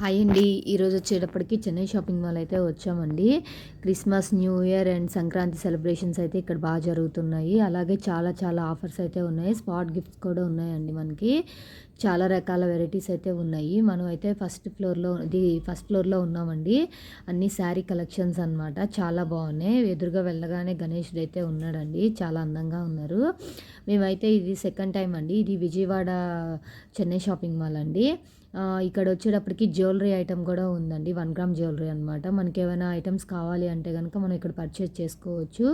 Hi అండి. ఈరోజు వచ్చేటప్పటికి చెన్నై షాపింగ్ మాల్ అయితే వచ్చామండి. Christmas, new year and Sankranti celebrations అయితే ఇక్కడ బాగా జరుగుతున్నాయి. అలాగే చాలా చాలా ఆఫర్స్ అయితే ఉన్నాయి. స్పాట్ గిఫ్ట్స్ కూడా ఉన్నాయండి మనకి. చాలా రకాల వెరైటీస్ అయితే ఉన్నాయి. మనం అయితే ఫస్ట్ ఫ్లోర్‌లో ఉన్నామండి. అన్ని శారీ కలెక్షన్స్ అనమాట. చాలా బాగున్నాయి. ఎదురుగా వెళ్ళగానే గణేషుడు అయితే ఉన్నాడండి. చాలా అందంగా ఉన్నారు. మేమైతే ఇది సెకండ్ టైం అండి. ఇది విజయవాడ చెన్నై షాపింగ్ మాల్ అండి. ఇక్కడ వచ్చేటప్పటికి జ్యువెలరీ ఐటెమ్ కూడా ఉందండి. 1 గ్రామ్ జ్యువెలరీ అనమాట. మనకేమైనా ఐటెమ్స్ కావాలి అంటే గనుక మనం ఇక్కడ పర్చేజ్ చేసుకోవచ్చు.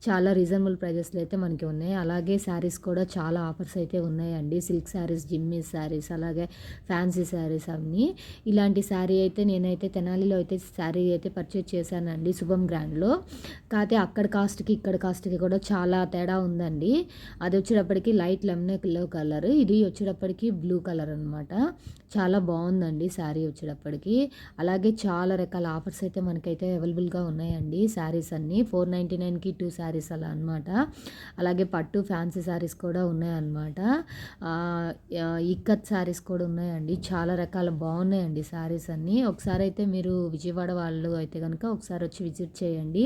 చాలా రీజనబుల్ ప్రైజెస్‌లో అయితే మనకి ఉన్నాయి. అలాగే శారీస్ కూడా చాలా ఆఫర్స్ అయితే ఉన్నాయండి. సిల్క్ శారీస్, జిమ్మీస్ శారీస్, అలాగే ఫ్యాన్సీ శారీస్ అన్నీ. ఇలాంటి శారీ అయితే నేనైతే తెనాలిలో అయితే శారీ అయితే పర్చేజ్ చేశానండి శుభం గ్రాండ్‌లో. కాతే అక్కడ కాస్ట్‌కి, ఇక్కడ కాస్ట్‌కి కూడా చాలా తేడా ఉందండి. అది వచ్చేటప్పటికి లైట్ లెమన్ యెల్లో కలర్. ఇది వచ్చేటప్పటికి బ్లూ కలర్ అనమాట. చాలా బాగుందండి శారీ వచ్చేటప్పటికి. అలాగే చాలా రకాల ఆఫర్స్ అయితే మనకైతే అవైలబుల్‌గా ఉన్నాయండి. శారీస్ అన్నీ 499కి 2 శారీస్ అలా అనమాట. అలాగే పట్టు ఫ్యాన్సీ శారీస్ కూడా ఉన్నాయన్నమాట. ఇక్కత్ శారీస్ కూడా ఉన్నాయండి. చాలా రకాల బాగున్నాయండి శారీస్ అన్నీ. ఒకసారి అయితే మీరు విజయవాడ వాళ్ళు అయితే కనుక ఒకసారి వచ్చి విజిట్ చేయండి.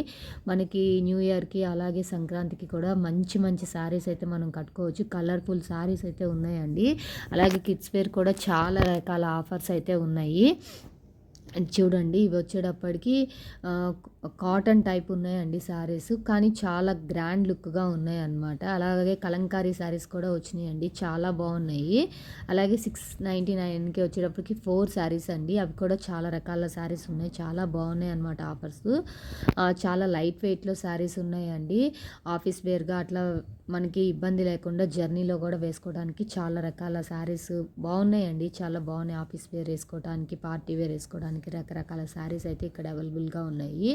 మనకి న్యూ ఇయర్‌కి అలాగే సంక్రాంతికి కూడా మంచి మంచి శారీస్ అయితే మనం కట్టుకోవచ్చు. కలర్ఫుల్ శారీస్ అయితే ఉన్నాయండి. అలాగే కిడ్స్ వేర్ కూడా చాలా రకాల ఆఫర్స్ అయితే ఉన్నాయి. చూడండి ఇవి వచ్చేటప్పటికి కాటన్ టైప్ ఉన్నాయండి శారీస్. కానీ చాలా గ్రాండ్ లుక్‌గా ఉన్నాయన్నమాట. అలాగే కలంకారీ శారీస్ కూడా వచ్చినాయండి. చాలా బాగున్నాయి. అలాగే 699కి వచ్చేటప్పటికి 4 శారీస్ అండి. అవి కూడా చాలా రకాల శారీస్ ఉన్నాయి. చాలా బాగున్నాయి అన్నమాట ఆఫర్స్. చాలా లైట్ వెయిట్‌లో శారీస్ ఉన్నాయండి. ఆఫీస్ వేర్‌గా అట్లా మనకి ఇబ్బంది లేకుండా జర్నీలో కూడా వేసుకోవడానికి చాలా రకాల శారీస్ బాగున్నాయండి. చాలా బాగున్నాయి. ఆఫీస్ వేర్ వేసుకోవడానికి, పార్టీ వేర్ వేసుకోవడానికి రకరకాల శారీస్ అయితే ఇక్కడ అవైలబుల్‌గా ఉన్నాయి.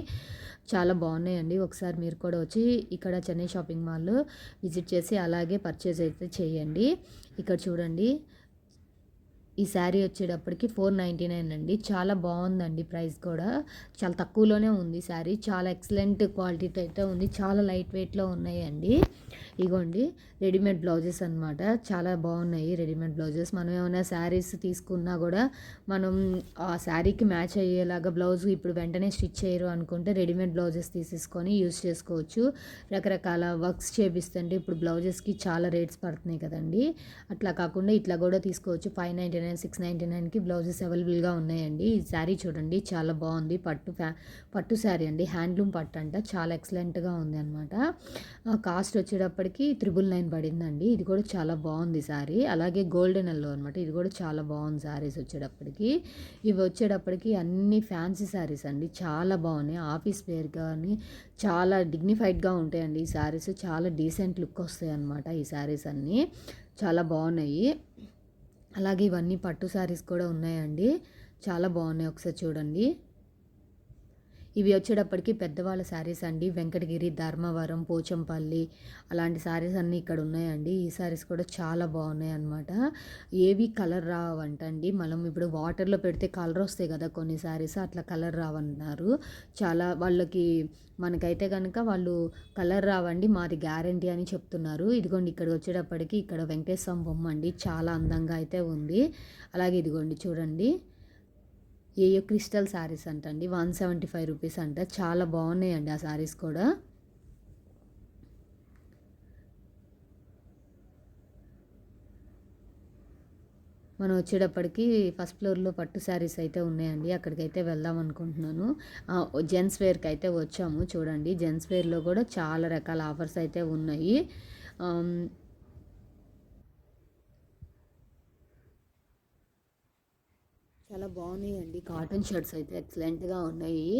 చాలా బాగున్నాయండి. ఒకసారి మీరు కూడా వచ్చి ఇక్కడ చెన్నై షాపింగ్ మాల్ విజిట్ చేసి అలాగే పర్చేజ్ అయితే చేయండి. ఇక్కడ చూడండి ఈ శారీ వచ్చేటప్పటికి 499 అండి. చాలా బాగుందండి ప్రైస్ కూడా. చాలా తక్కువలోనే ఉంది శారీ. చాలా ఎక్సలెంట్ క్వాలిటీతో అయితే ఉంది. చాలా లైట్ వెయిట్‌లో ఉన్నాయండి. ఇగోండి రెడీమేడ్ బ్లౌజెస్ అనమాట. చాలా బాగున్నాయి రెడీమేడ్ బ్లౌజెస్. మనం ఏమైనా శారీస్ తీసుకున్నా కూడా మనం ఆ శారీకి మ్యాచ్ అయ్యేలాగా బ్లౌజ్ ఇప్పుడు వెంటనే స్టిచ్ చేయరు అనుకుంటే రెడీమేడ్ బ్లౌజెస్ తీసేసుకొని యూజ్ చేసుకోవచ్చు. రకరకాల వర్క్స్ చేపిస్తుంటే ఇప్పుడు బ్లౌజెస్‌కి చాలా రేట్స్ పడుతున్నాయి కదండీ. అట్లా కాకుండా ఇట్లా కూడా తీసుకోవచ్చు. 599, 699కి బ్లౌజెస్ అవైలబుల్‌గా ఉన్నాయండి. ఈ శారీ చూడండి చాలా బాగుంది. పట్టు శారీ అండి. హ్యాండ్లూమ్ పట్టు అంట. చాలా ఎక్సలెంట్‌గా ఉంది అనమాట. కాస్ట్ వచ్చేటప్పటికి 999 పడిందండి. ఇది కూడా చాలా బాగుంది శారీ. అలాగే గోల్డెన్ ఎల్లో అనమాట. ఇది కూడా చాలా బాగుంది శారీస్ వచ్చేటప్పటికి. ఇవి వచ్చేటప్పటికి అన్ని ఫ్యాన్సీ శారీస్ అండి. చాలా బాగున్నాయి. ఆఫీస్ వేర్ కానీ చాలా డిగ్నిఫైడ్‌గా ఉంటాయండి ఈ శారీస్. చాలా డీసెంట్ లుక్ వస్తాయి అన్నమాట ఈ శారీస్ అన్నీ. చాలా బాగున్నాయి. అలాగే ఇవన్నీ పట్టు శారీస్ కూడా ఉన్నాయండి. చాలా బాగున్నాయి. ఒకసారి చూడండి. ఇవి వచ్చేటప్పటికి పెద్దవాళ్ళ శారీస్ అండి. వెంకటగిరి, ధర్మవరం, పోచంపల్లి అలాంటి శారీస్ అన్నీ ఇక్కడ ఉన్నాయండి. ఈ శారీస్ కూడా చాలా బాగున్నాయి అన్నమాట. ఏవి కలర్ రావంటండి. మనం ఇప్పుడు వాటర్‌లో పెడితే కలర్ వస్తాయి కదా కొన్ని శారీస్, అట్లా కలర్ రావన్నారు. చాలా వాళ్ళకి మనకైతే కనుక వాళ్ళు కలర్ రావండి, మాది గ్యారంటీ అని చెప్తున్నారు. ఇదిగోండి ఇక్కడికి వచ్చేటప్పటికి ఇక్కడ వెంకటేశ్వర స్వామి బొమ్మ అండి. చాలా అందంగా అయితే ఉంది. అలాగే ఇదిగోండి చూడండి. ఏయో క్రిస్టల్ శారీస్ అంటండి. 175 రూపీస్ అంట. చాలా బాగున్నాయండి ఆ శారీస్ కూడా. మనం వచ్చేటప్పటికి ఫస్ట్ ఫ్లోర్‌లో పట్టు శారీస్ అయితే ఉన్నాయండి. అక్కడికైతే వెళ్దాం అనుకుంటున్నాను. జెంట్స్ వేర్‌కి అయితే వచ్చాము. చూడండి జెంట్స్ వేర్‌లో కూడా చాలా రకాల ఆఫర్స్ అయితే ఉన్నాయి. ఆహ్, చాలా బాగున్నాయండి. కాటన్ షర్ట్స్ అయితే ఎక్సలెంట్‌గా ఉన్నాయి.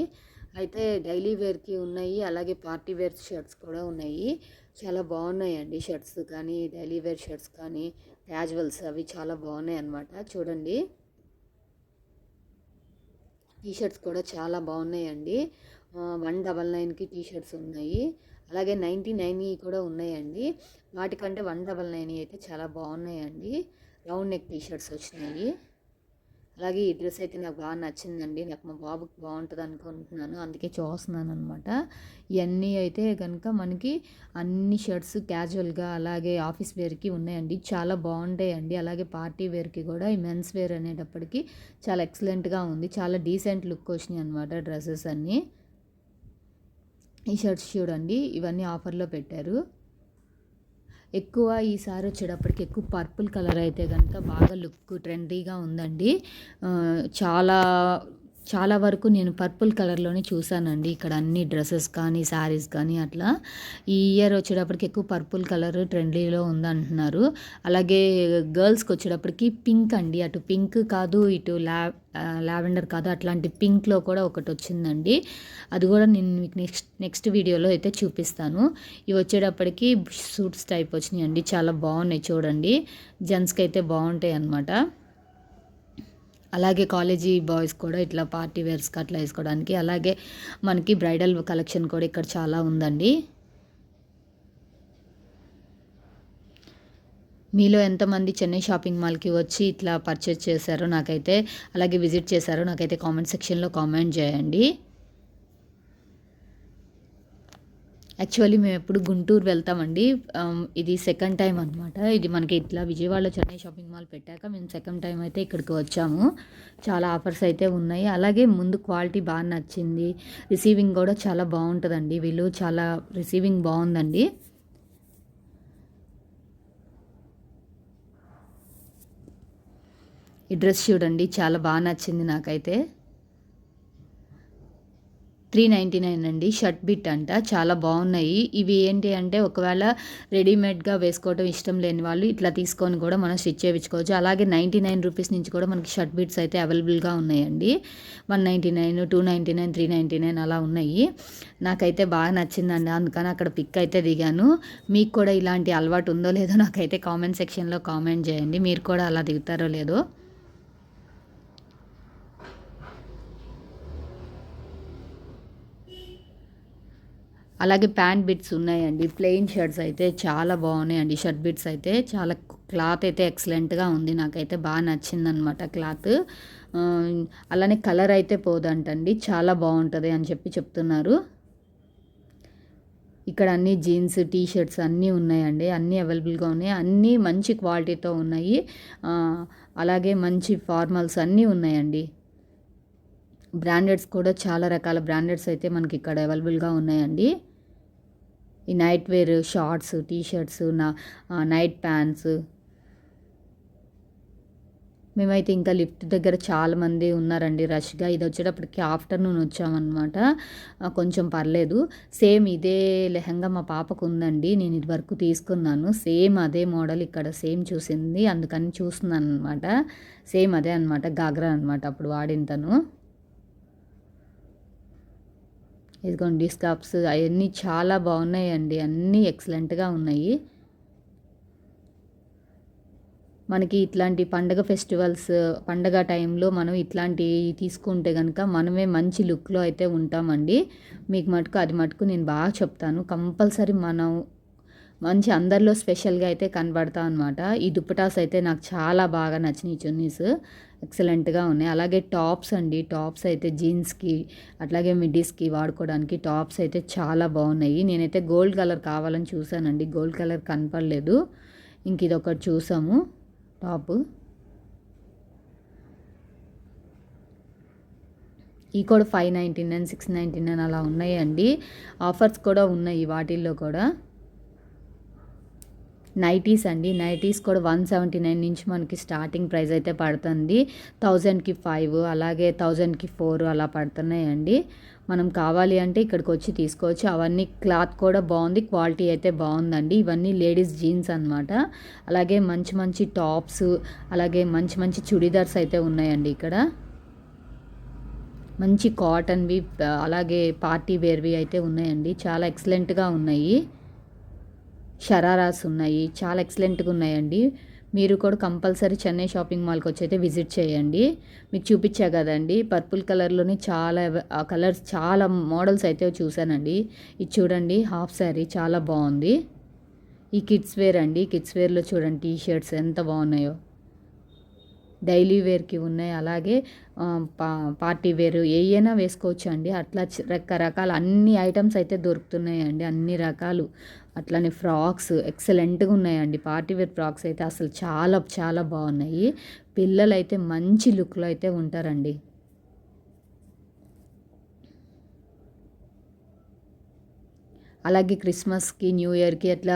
అయితే డైలీ వేర్‌కి ఉన్నాయి. అలాగే పార్టీ వేర్ షర్ట్స్ కూడా ఉన్నాయి. చాలా బాగున్నాయండి షర్ట్స్ కానీ, డైలీ వేర్ షర్ట్స్ కానీ, క్యాజువల్స్ అవి చాలా బాగున్నాయన్నమాట. చూడండి టీ షర్ట్స్ కూడా చాలా బాగున్నాయండి. 199కి టీ షర్ట్స్ ఉన్నాయి. అలాగే 99 కూడా ఉన్నాయండి. వాటికంటే 199 అయితే చాలా బాగున్నాయండి. రౌండ్ నెక్ టీ షర్ట్స్ వచ్చినాయి. అలాగే ఈ డ్రెస్ అయితే నాకు బాగా నచ్చిందండి. నాకు మా బాబుకి బాగుంటుంది అనుకుంటున్నాను, అందుకే చూస్తున్నాను అనమాట. ఇవన్నీ అయితే కనుక మనకి అన్ని షర్ట్స్ క్యాజువల్గా అలాగే ఆఫీస్ వేర్కి ఉన్నాయండి. చాలా బాగుంటాయండి. అలాగే పార్టీ వేర్కి కూడా ఈ మెన్స్ వేర్ అనేటప్పటికి చాలా ఎక్సలెంట్గా ఉంది. చాలా డీసెంట్ లుక్ వచ్చినాయి అనమాట డ్రెస్సెస్ అన్నీ. ఈ షర్ట్స్ చూడండి, ఇవన్నీ ఆఫర్లో పెట్టారు. ఎక్కువ ఈసారి వచ్చేటప్పటికి ఎక్కువ పర్పుల్ కలర్ అయితే కనుక బాగా లుక్ ట్రెండీగా ఉందండి. చాలా చాలా వరకు నేను పర్పుల్ కలర్లోనే చూసానండి ఇక్కడ అన్ని డ్రెస్సెస్ కానీ శారీస్ కానీ అట్లా. ఈ ఇయర్ వచ్చేటప్పటికి ఎక్కువ పర్పుల్ కలర్ ట్రెండీలో ఉందంటున్నారు. అలాగే గర్ల్స్కి వచ్చేటప్పటికి పింక్ అండి, అటు పింక్ కాదు ఇటు లావెండర్ కాదు, అట్లాంటి పింక్లో కూడా ఒకటి వచ్చిందండి. అది కూడా నేను మీకు నెక్స్ట్ వీడియోలో అయితే చూపిస్తాను. ఇవి వచ్చేటప్పటికి సూట్స్ టైప్ వచ్చినాయండి, చాలా బాగున్నాయి చూడండి. జెంట్స్కి అయితే బాగుంటాయి అన్నమాట. అలాగే కాలేజీ బాయ్స్ కూడా ఇట్లా పార్టీ వేర్స్కి అట్లా వేసుకోవడానికి. అలాగే మనకి బ్రైడల్ కలెక్షన్ కూడా ఇక్కడ చాలా ఉందండి. మీలో ఎంతమంది చెన్నై షాపింగ్ మాల్కి వచ్చి ఇట్లా పర్చేస్ చేశారో నాకైతే, అలాగే విజిట్ చేశారో నాకైతే కామెంట్ సెక్షన్లో కామెంట్ చేయండి. యాక్చువల్లీ మేము ఎప్పుడు గుంటూరు వెళ్తామండి. ఇది సెకండ్ టైం అనమాట. ఇది మనకి ఇట్లా విజయవాడలో చెన్నై షాపింగ్ మాల్ పెట్టాక మేము సెకండ్ టైం అయితే ఇక్కడికి వచ్చాము. చాలా ఆఫర్స్ అయితే ఉన్నాయి. అలాగే ముందు క్వాలిటీ బాగా నచ్చింది. రిసీవింగ్ కూడా చాలా బాగుంటుందండి. వీళ్ళు చాలా రిసీవింగ్ బాగుందండి. ఈ డ్రెస్ చూడండి, చాలా బాగా నచ్చింది నాకైతే. 399 అండి. షర్ట్ బిట్ అంట, చాలా బాగున్నాయి. ఇవి ఏంటి అంటే ఒకవేళ రెడీమేడ్గా వేసుకోవడం ఇష్టం లేని వాళ్ళు ఇట్లా తీసుకొని కూడా మనం స్టిచ్ చేయించుకోవచ్చు. అలాగే 99 రూపీస్ నుంచి కూడా మనకి షర్ట్ బిట్స్ అయితే అవైలబుల్గా ఉన్నాయండి. 199, 299, 399 అలా ఉన్నాయి. నాకైతే బాగా నచ్చిందండి, అందుకని అక్కడ పిక్ అయితే దిగాను. మీకు కూడా ఇలాంటి అలవాటు ఉందో లేదో నాకైతే కామెంట్ సెక్షన్లో కామెంట్ చేయండి. మీరు కూడా అలా దిగుతారో లేదో. అలాగే ప్యాంట్ బిట్స్ ఉన్నాయండి. ప్లెయిన్ షర్ట్స్ అయితే చాలా బాగున్నాయండి. షర్ట్ బిట్స్ అయితే చాలా క్లాత్ అయితే ఎక్సలెంట్గా ఉంది. నాకైతే బాగా నచ్చిందనమాట క్లాత్. అలానే కలర్ అయితే పోదంటండి, చాలా బాగుంటుంది అని చెప్తున్నారు. ఇక్కడ అన్ని జీన్స్ టీ షర్ట్స్ అన్నీ ఉన్నాయండి. అన్నీ అవైలబుల్గా ఉన్నాయి. అన్నీ మంచి క్వాలిటీతో ఉన్నాయి. అలాగే మంచి ఫార్మల్స్ అన్నీ ఉన్నాయండి. బ్రాండెడ్స్ కూడా చాలా రకాల బ్రాండెడ్స్ అయితే మనకి ఇక్కడ అవైలబుల్గా ఉన్నాయండి. ఈ night wear shorts, T shirts, night pants. మేమైతే ఇంకా లిఫ్ట్ దగ్గర చాలామంది ఉన్నారండి రష్గా. ఇది వచ్చేటప్పటికి ఆఫ్టర్నూన్ వచ్చామన్నమాట. కొంచెం పర్లేదు. సేమ్ ఇదే లెహంగా మా పాపకు ఉందండి, నేను ఇది వరకు తీసుకున్నాను. సేమ్ అదే మోడల్ ఇక్కడ సేమ్ చూసింది, అందుకని చూస్తున్నాను అనమాట. సేమ్ అదే అనమాట, గాగ్రా అనమాట అప్పుడు వాడిన తను. ఇదిగోండి స్కార్ఫ్స్ అవన్నీ చాలా బాగున్నాయండి, అన్నీ ఎక్సలెంట్గా ఉన్నాయి. మనకి ఇట్లాంటి పండగ ఫెస్టివల్స్, పండగ టైంలో మనం ఇట్లాంటివి తీసుకుంటే కనుక మనమే మంచి లుక్లో అయితే ఉంటామండి. మీకు మటుకు అది మటుకు నేను బాగా చెప్తాను. కంపల్సరీ మనం మంచి అందరిలో స్పెషల్గా అయితే కనబడతా అనమాట. ఈ దుప్పటాస్ అయితే నాకు చాలా బాగా నచ్చినాయి. చున్నీస్ ఎక్సలెంట్గా ఉన్నాయి. అలాగే టాప్స్ అండి, టాప్స్ అయితే జీన్స్కి అట్లాగే మిడ్డీస్కి వాడుకోవడానికి టాప్స్ అయితే చాలా బాగున్నాయి. నేనైతే గోల్డ్ కలర్ కావాలని చూసానండి, గోల్డ్ కలర్ కనపడలేదు. ఇంక ఇది ఒకటి చూసాము టాపు. ఈ కూడా 599, 699 అలా ఉన్నాయండి. ఆఫర్స్ కూడా ఉన్నాయి వాటిల్లో కూడా. నైటీస్ అండి, నైటీస్ కూడా 179 నుంచి మనకి స్టార్టింగ్ ప్రైస్ అయితే పడుతుంది. 1000కి 5, అలాగే 1000కి 4 అలా పడుతున్నాయండి. మనం కావాలి అంటే ఇక్కడికి వచ్చి తీసుకోవచ్చు. అవన్నీ క్లాత్ కూడా బాగుంది, క్వాలిటీ అయితే బాగుందండి. ఇవన్నీ లేడీస్ జీన్స్ అనమాట. అలాగే మంచి మంచి టాప్స్, అలాగే మంచి మంచి చుడిదార్స్ అయితే ఉన్నాయండి ఇక్కడ. మంచి కాటన్వి అలాగే పార్టీ వేర్వి అయితే ఉన్నాయండి, చాలా ఎక్సలెంట్గా ఉన్నాయి. షరారాస్ ఉన్నాయి, చాలా ఎక్సలెంట్గా ఉన్నాయండి. మీరు కూడా కంపల్సరీ చెన్నై షాపింగ్ మాల్కి వచ్చి అయితే విజిట్ చేయండి. మీకు చూపించా కదండి పర్పుల్ కలర్లోనే చాలా కలర్స్, చాలా మోడల్స్ అయితే చూశానండి. ఇది చూడండి హాఫ్ శారీ చాలా బాగుంది. ఈ కిడ్స్ వేర్ అండి, కిడ్స్ వేర్లో చూడండి టీ షర్ట్స్ ఎంత బాగున్నాయో. డైలీ వేర్కి ఉన్నాయి, అలాగే పార్టీ వేర్ ఏయైనా వేసుకోవచ్చు అండి. అట్లా రకరకాల అన్ని ఐటమ్స్ అయితే దొరుకుతున్నాయండి, అన్ని రకాలు. అట్లనే ఫ్రాక్స్ ఎక్సలెంట్గా ఉన్నాయండి. పార్టీ వేర్ ఫ్రాక్స్ అయితే అసలు చాలా చాలా బాగున్నాయి. పిల్లలు అయితే మంచి లుక్లో అయితే ఉంటారండి. అలాగే క్రిస్మస్కి, న్యూ ఇయర్కి అట్లా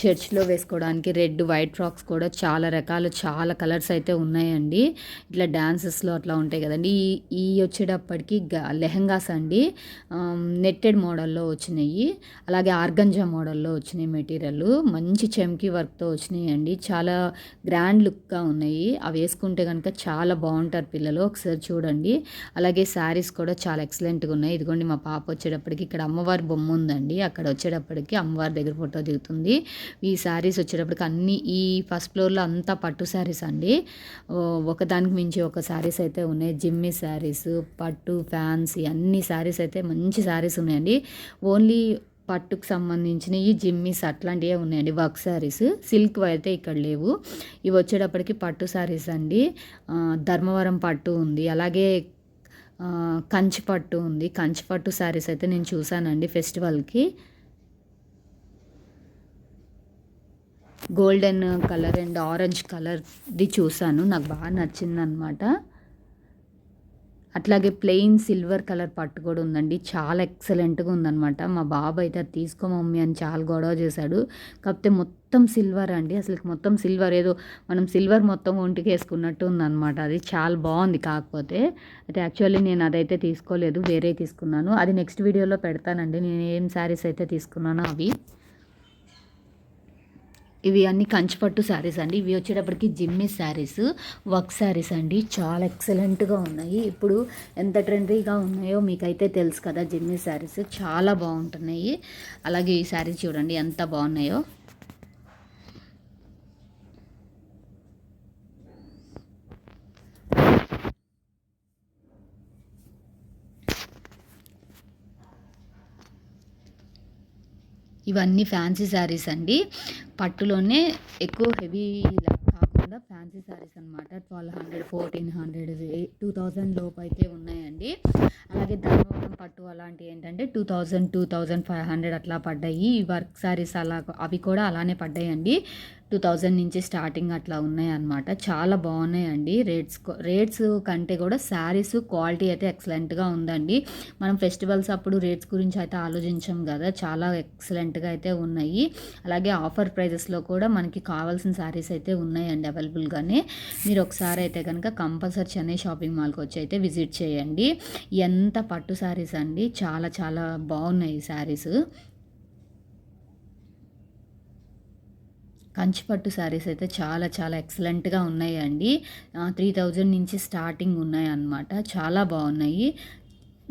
చర్చ్లో వేసుకోవడానికి రెడ్, వైట్ ఫ్రాక్స్ కూడా చాలా రకాలు, చాలా కలర్స్ అయితే ఉన్నాయండి. ఇట్లా డాన్సెస్లో అట్లా ఉంటాయి కదండి. ఈ వచ్చేటప్పటికి లెహంగాస్ అండి, నెట్టెడ్ మోడల్లో వచ్చినాయి. అలాగే ఆర్గంజా మోడల్లో వచ్చినాయి మెటీరియల్. మంచి చెమ్కీ వర్క్తో వచ్చినాయి అండి. చాలా గ్రాండ్ లుక్గా ఉన్నాయి. అవి వేసుకుంటే కనుక చాలా బాగుంటారు పిల్లలు, ఒకసారి చూడండి. అలాగే శారీస్ కూడా చాలా ఎక్సలెంట్గా ఉన్నాయి. ఇదిగోండి మా పాప వచ్చేటప్పటికి ఇక్కడ అమ్మవారి బొమ్మ ఉందండి, అక్కడ వచ్చేటప్పటికి అమ్మవారి దగ్గర ఫోటో దిగుతుంది. ఈ శారీస్ వచ్చేటప్పటికి అన్నీ ఈ ఫస్ట్ ఫ్లోర్లో అంతా పట్టు శారీస్ అండి. ఒకదానికి మించి ఒక శారీస్ అయితే ఉన్నాయి. జిమ్మి శారీస్, పట్టు, ఫ్యాన్సీ అన్ని శారీస్ అయితే మంచి శారీస్ ఉన్నాయండి. ఓన్లీ పట్టుకు సంబంధించినవి జిమ్మిస్ అట్లాంటివే ఉన్నాయండి. వర్క్ శారీస్, సిల్క్ అయితే ఇక్కడ లేవు. ఇవి వచ్చేటప్పటికి పట్టు శారీస్ అండి. ధర్మవరం పట్టు ఉంది, అలాగే కంచి పట్టు ఉంది. కంచి పట్టు శారీస్ అయితే నేను చూసానండి ఫెస్టివల్కి. గోల్డెన్ కలర్ అండ్ ఆరెంజ్ కలర్ది చూసాను, నాకు బాగా నచ్చిందనమాట. అట్లాగే ప్లెయిన్ సిల్వర్ కలర్ పట్టు కూడా ఉందండి, చాలా ఎక్సలెంట్గా ఉందనమాట. మా బాబు అయితే అది తీసుకో మమ్మీ అని చాలా గొడవ చేశాడు. కాకపోతే మొత్తం సిల్వర్ అండి, అసలు మొత్తం సిల్వర్, ఏదో మనం సిల్వర్ మొత్తం ఒంటికి వేసుకున్నట్టు ఉందనమాట. అది చాలా బాగుంది. కాకపోతే అయితే యాక్చువల్లీ నేను అదైతే తీసుకోలేదు, వేరే తీసుకున్నాను. అది నెక్స్ట్ వీడియోలో పెడతానండి నేను ఏం శారీస్ అయితే తీసుకున్నానో అవి. ఇవి అన్ని కంచిపట్టు శారీస్ అండి. ఇవి వచ్చేటప్పటికి జిమ్మి శారీస్, వర్క్ శారీస్ అండి. చాలా ఎక్సలెంట్గా ఉన్నాయి. ఇప్పుడు ఎంత ట్రెండీగా ఉన్నాయో మీకైతే తెలుసు కదా. జిమ్మి శారీస్ చాలా బాగుంటున్నాయి. అలాగే ఈ శారీస్ చూడండి ఎంత బాగున్నాయో. ఇవన్నీ ఫ్యాన్సీ శారీస్ అండి. పట్టులోనే ఎక్కువ హెవీ కాకుండా ఫ్యాన్సీ శారీస్ అనమాట. 1200, 1400, 2000 లోపు అయితే ఉన్నాయండి. అలాగే ధర్మవరం పట్టు అలాంటివి ఏంటంటే 2000, 2500 అట్లా పడ్డాయి. ఈ వర్క్ శారీస్ అలా అవి కూడా అలానే పడ్డాయండి. 2000 నుంచి స్టార్టింగ్ అట్లా ఉన్నాయన్నమాట. చాలా బాగున్నాయండి. రేట్స్ కంటే కూడా శారీస్ క్వాలిటీ అయితే ఎక్సలెంట్గా ఉందండి. మనం ఫెస్టివల్స్ అప్పుడు రేట్స్ గురించి అయితే ఆలోచించాం కదా, చాలా ఎక్సలెంట్గా అయితే ఉన్నాయి. అలాగే ఆఫర్ ప్రైజెస్లో కూడా మనకి కావాల్సిన శారీస్ అయితే ఉన్నాయండి అవైలబుల్గానే. మీరు ఒకసారి అయితే కనుక కంపల్సరీ చెన్నై షాపింగ్ మాల్కి వచ్చి అయితే విజిట్ చేయండి. ఎంత పట్టు శారీస్ అండి, చాలా చాలా బాగున్నాయి ఈ శారీస్. కంచిపట్టు శారీస్ అయితే చాలా చాలా ఎక్సలెంట్గా ఉన్నాయండి. 3000 నుంచి స్టార్టింగ్ ఉన్నాయి అన్నమాట. చాలా బాగున్నాయి.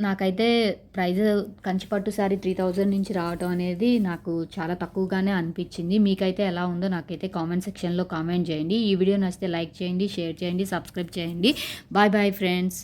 నాకైతే ప్రైజ్ కంచిపట్టు శారీ 3000 నుంచి రావటం అనేది నాకు చాలా తక్కువగానే అనిపించింది. మీకైతే ఎలా ఉందో నాకైతే కామెంట్ సెక్షన్లో కామెంట్ చేయండి. ఈ వీడియో నచ్చితే లైక్ చేయండి, షేర్ చేయండి, సబ్స్క్రైబ్ చేయండి. Bye bye friends.